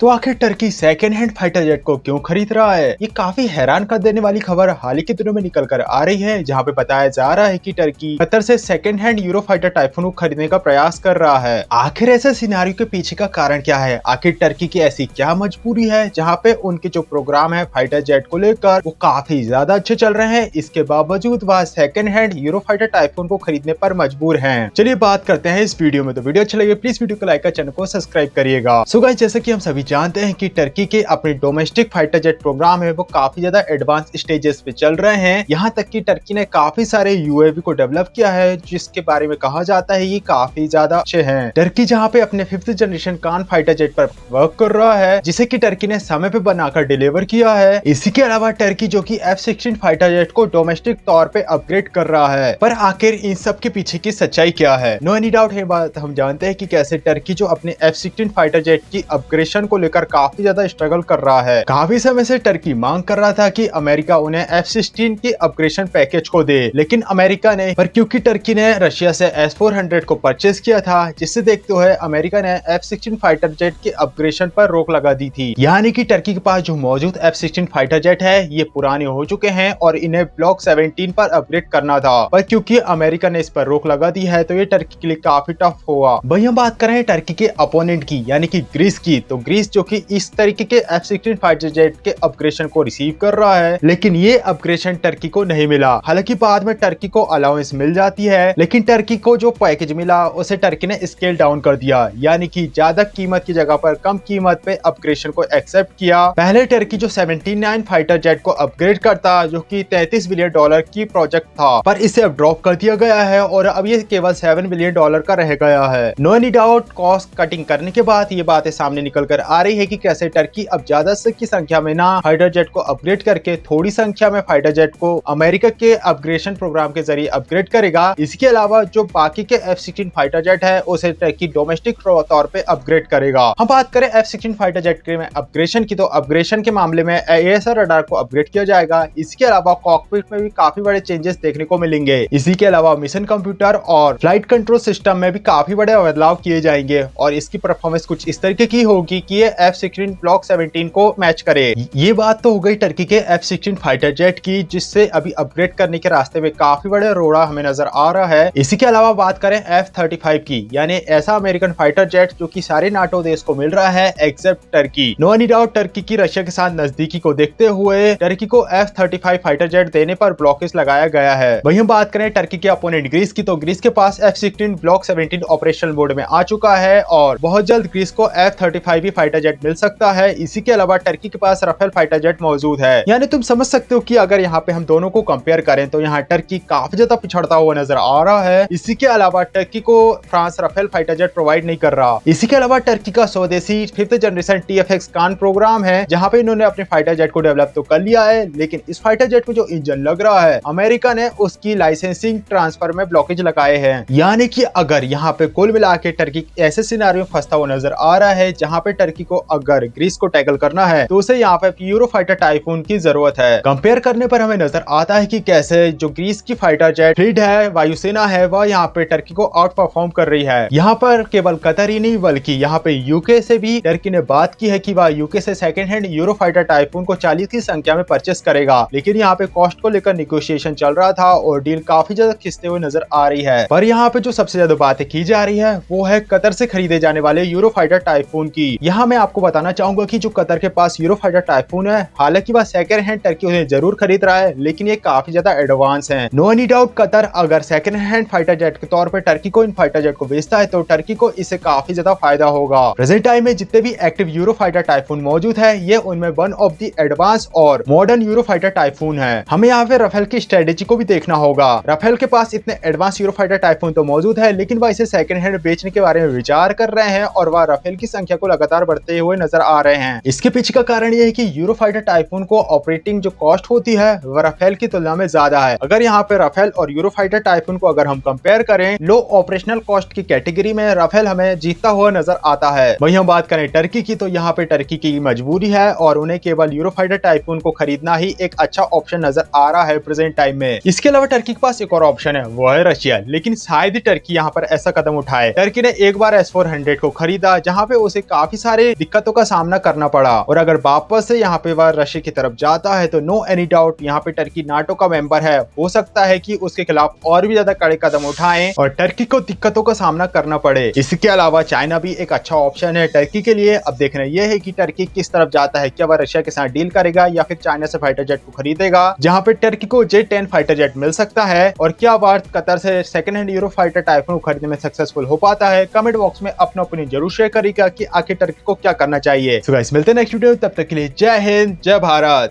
तो आखिर Turkey second hand fighter jet को क्यों खरीद रहा है? ये काफी हैरान कर देने वाली खबर हाल ही के दिनों में निकल कर आ रही है, जहां पे बताया जा रहा है कि टर्की कतर से second hand euro fighter typhoon को खरीदने का प्रयास कर रहा है। आखिर ऐसे सिनेरियो के पीछे का कारण क्या है? आखिर टर्की की ऐसी क्या मजबूरी है जहाँ पे उनके जो प्रोग्राम है फाइटर जेट को लेकर वो काफी ज्यादा अच्छे चल रहे हैं, इसके बावजूद वह second hand euro fighter typhoon को खरीदने पर मजबूर है। चलिए बात करते हैं इस वीडियो में। तो वीडियो अच्छा लगे प्लीज वीडियो को लाइक कर चैनल को सब्सक्राइब करिएगा। सो गाइस, जैसे कि हम सभी जानते हैं कि टर्की के अपने डोमेस्टिक फाइटर जेट प्रोग्राम है वो काफी ज्यादा एडवांस स्टेजेस पे चल रहे हैं। यहाँ तक कि टर्की ने काफी सारे यूएवी को डेवलप किया है, जिसके बारे में कहा जाता है ये काफी ज्यादा अच्छे हैं। टर्की जहाँ पे अपने 5th जनरेशन कान फाइटर जेट पर वर्क कर रहा है, जिसे कि टर्की ने समय पे बनाकर डिलीवर किया है। इसी के अलावा टर्की जो कि F-16 फाइटर जेट को डोमेस्टिक तौर पे अपग्रेड कर रहा है। पर आखिर इन सब के पीछे की सच्चाई क्या है? नो एनी डाउट है बात हम जानते हैं कि कैसे टर्की जो अपने F-16 फाइटर जेट की अपग्रेडेशन को लेकर काफी ज्यादा स्ट्रगल कर रहा है। काफी समय से टर्की मांग कर रहा था कि अमेरिका उन्हें F-16 की अपग्रेडेशन पैकेज को दे, लेकिन अमेरिका ने, पर क्योंकि टर्की ने रशिया से S-400 को परचेज किया था, जिससे देखते हुए अमेरिका ने F-16 फाइटर जेट की अपग्रेडेशन पर रोक लगा दी थी। यानी कि टर्की के पास जो मौजूद F-16 फाइटर जेट है ये पुराने हो चुके हैं और इन्हें ब्लॉक 17 पर अपग्रेड करना था, पर क्योंकि अमेरिका ने इस पर रोक लगा दी है तो ये टर्की के लिए काफी टफ हुआ। वही हम बात करें टर्की के अपोनेंट की, यानी कि ग्रीस की, तो ग्रीस जो कि इस तरीके के F-16 फाइटर जेट के अपग्रेडेशन को रिसीव कर रहा है, लेकिन ये अपग्रेडेशन टर्की को नहीं मिला। हालांकि बाद में टर्की को अलाउंस मिल जाती है, लेकिन टर्की को जो पैकेज मिला उसे टर्की ने स्केल डाउन कर दिया, यानी कि ज्यादा कीमत की जगह पर कम कीमत पे अपग्रेडेशन को एक्सेप्ट किया। पहले टर्की जो 79 फाइटर जेट को अपग्रेड करता, जो कि $33 बिलियन की प्रोजेक्ट था, पर इसे अब ड्रॉप कर दिया गया है और अब ये केवल $7 बिलियन का रह गया है। No any doubt cost cutting करने के बाद ये बातें सामने निकल कर आ रही है कि कैसे टर्की अब ज्यादा की संख्या में ना फाइटर जेट को अपग्रेड करके थोड़ी संख्या में फाइटर जेट को अमेरिका के अपग्रेडेशन प्रोग्राम के जरिए अपग्रेड करेगा। इसके अलावा जो बाकी के F-16 फाइटर जेट है उसे टर्की डोमेस्टिक तौर पे अपग्रेड करेगा। हम बात करें F-16 फाइटर जेट के अपग्रेडेशन की, तो अपग्रेडेशन के मामले में AESA रडार को अपग्रेड किया जाएगा। इसके अलावा कॉकपिट में भी काफी बड़े चेंजेस देखने को मिलेंगे। इसी के अलावा मिशन कंप्यूटर और फ्लाइट कंट्रोल सिस्टम में भी काफी बड़े बदलाव किए जाएंगे और इसकी परफॉर्मेंस कुछ इस तरीके की होगी कि ये F-16 ब्लॉक 17 को मैच करे। ये बात तो हो गई टर्की के F-16 फाइटर जेट की, जिससे अभी अपग्रेड करने के रास्ते में काफी बड़े रोड़ा हमें नजर आ रहा है। इसी के अलावा बात करें F-35 की, यानी ऐसा अमेरिकन फाइटर जेट जो कि सारे नाटो देश को मिल रहा है except Turkey. No any doubt Turkey की रशिया के साथ नजदीकी को देखते हुए टर्की को F-35 फाइटर जेट देने पर ब्लॉकेज लगाया गया है। वहीं हम बात करें टर्की के अपोनेंट ग्रीस की, तो ग्रीस के पास F-16 ब्लॉक 17 ऑपरेशनल मोड में आ चुका है और बहुत जल्द ग्रीस को F-35 फाइटर जेट मिल सकता है। इसी के अलावा टर्की के पास राफेल फाइटर जेट मौजूद है। यानी तुम समझ सकते हो कि अगर यहाँ पे हम दोनों को कंपेयर करें तो यहाँ टर्की काफी ज्यादा पिछड़ता हुआ नजर आ रहा है। इसी के अलावा टर्की को France Rafale fighter jet provide नहीं कर रहा। इसी के अलावा टर्की का स्वदेशी 5th जनरेशन TFX कान प्रोग्राम है, जहाँ पे इन्होंने अपने फाइटर जेट को डेवलप तो कर लिया है, लेकिन इस फाइटर जेट में जो इंजन लग रहा है अमेरिका ने उसकी लाइसेंसिंग ट्रांसफर में ब्लॉकेज लगाए हैं। यानी कि अगर यहाँ पे कुल मिला के टर्की ऐसे सिनेरियो में फंसता हुआ नजर आ रहा है जहाँ पे टर्की को अगर ग्रीस को टैकल करना है तो उसे यहाँ पे यूरो फाइटर टाइफून की जरूरत है। कंपेयर करने पर हमें नजर आता है कि कैसे जो ग्रीस की फाइटर जेट फ्लीट है, वायुसेना है, वह यहाँ पे टर्की को आउट परफॉर्म कर रही है। यहाँ पर केवल कतर ही नहीं बल्कि यहाँ पे यूके से भी टर्की ने बात की है कि वह यूके से second hand euro fighter typhoon को 40 की संख्या में परचेस करेगा, लेकिन यहाँ पे कॉस्ट को लेकर निगोशिएशन चल रहा था और डील काफी ज्यादा खिंचते हुए नजर आ रही है। पर यहाँ पे जो सबसे ज्यादा बातें की जा रही है वो है कतर से खरीदे जाने वाले यूरो फाइटर टाइफून की। यहाँ मैं आपको बताना चाहूंगा कि जो कतर के पास यूरो फाइटर टाइफून है, हालांकि वह सेकंड हैंड टर्की उन्हें जरूर खरीद रहा है, लेकिन ये काफी ज्यादा एडवांस है। नो एनी डाउट कतर अगर सेकंड हैंड फाइटर जेट के तौर पर टर्की को इन फाइटर जेट को बेचता है तो टर्की को इससे काफी ज्यादा फायदा होगा। प्रेजेंट टाइम में जितने भी एक्टिव यूरो फाइटर टाइफून मौजूद है ये उनमें वन ऑफ द एडवांस और मॉडर्न यूरो फाइटर टाइफून है। हमें यहाँ पे राफेल की स्ट्रेटेजी को भी देखना होगा। राफेल के पास इतने एडवांस यूरो फाइटर टाइफून तो मौजूद है, लेकिन वह इसे सेकंड हैंड बेचने के बारे में विचार कर रहे हैं और वह राफेल की संख्या को लगातार बढ़ते हुए नजर आ रहे हैं। इसके पीछे का कारण यह है कि यूरो फाइटर टाइफून को ऑपरेटिंग जो कॉस्ट होती है वह राफेल की तुलना में ज्यादा है। अगर यहाँ पे राफेल और यूरो फाइटर टाइफून को अगर हम कंपेयर करें लो ऑपरेशनल कॉस्ट की कैटेगरी में राफेल हमें जीतता हुआ नजर आता है। वहीं हम बात करें टर्की की, तो यहाँ पे टर्की की मजबूरी है और उन्हें केवल यूरो फाइटर टाइफून को खरीदना ही एक अच्छा ऑप्शन नजर आ रहा है प्रेजेंट टाइम में। इसके अलावा टर्की के पास एक और ऑप्शन है, वो है रशिया, लेकिन शायद टर्की यहाँ पर ऐसा कदम उठाए। टर्की ने एक बार S-400 को खरीदा, जहाँ पे उसे काफी सारे दिक्कतों का सामना करना पड़ा। और अगर वापस से यहाँ पे वह रशिया की तरफ जाता है तो नो एनी डाउट यहाँ पे टर्की नाटो का मेंबर है, हो सकता है कि उसके खिलाफ और भी ज्यादा कड़े कदम उठाएं और टर्की को दिक्कतों का सामना करना पड़े। इसके अलावा चाइना भी एक अच्छा ऑप्शन है टर्की के लिए। अब देखना यह है कि टर्की किस तरफ जाता है, क्या वह रशिया के साथ डील करेगा या फिर चाइना से फाइटर जेट को खरीदेगा, जहां पे टर्की को J-10 फाइटर जेट मिल सकता है। और क्या वह कतर से second hand euro fighter typhoon खरीदने में सक्सेसफुल हो पाता है। कमेंट बॉक्स में अपना ओपिनियन जरूर शेयर करिएगा कि आखिर टर्की को क्या करना चाहिए। सो गाइस, मिलते हैं नेक्स्ट वीडियो, तब तक के लिए जय हिंद, जय भारत।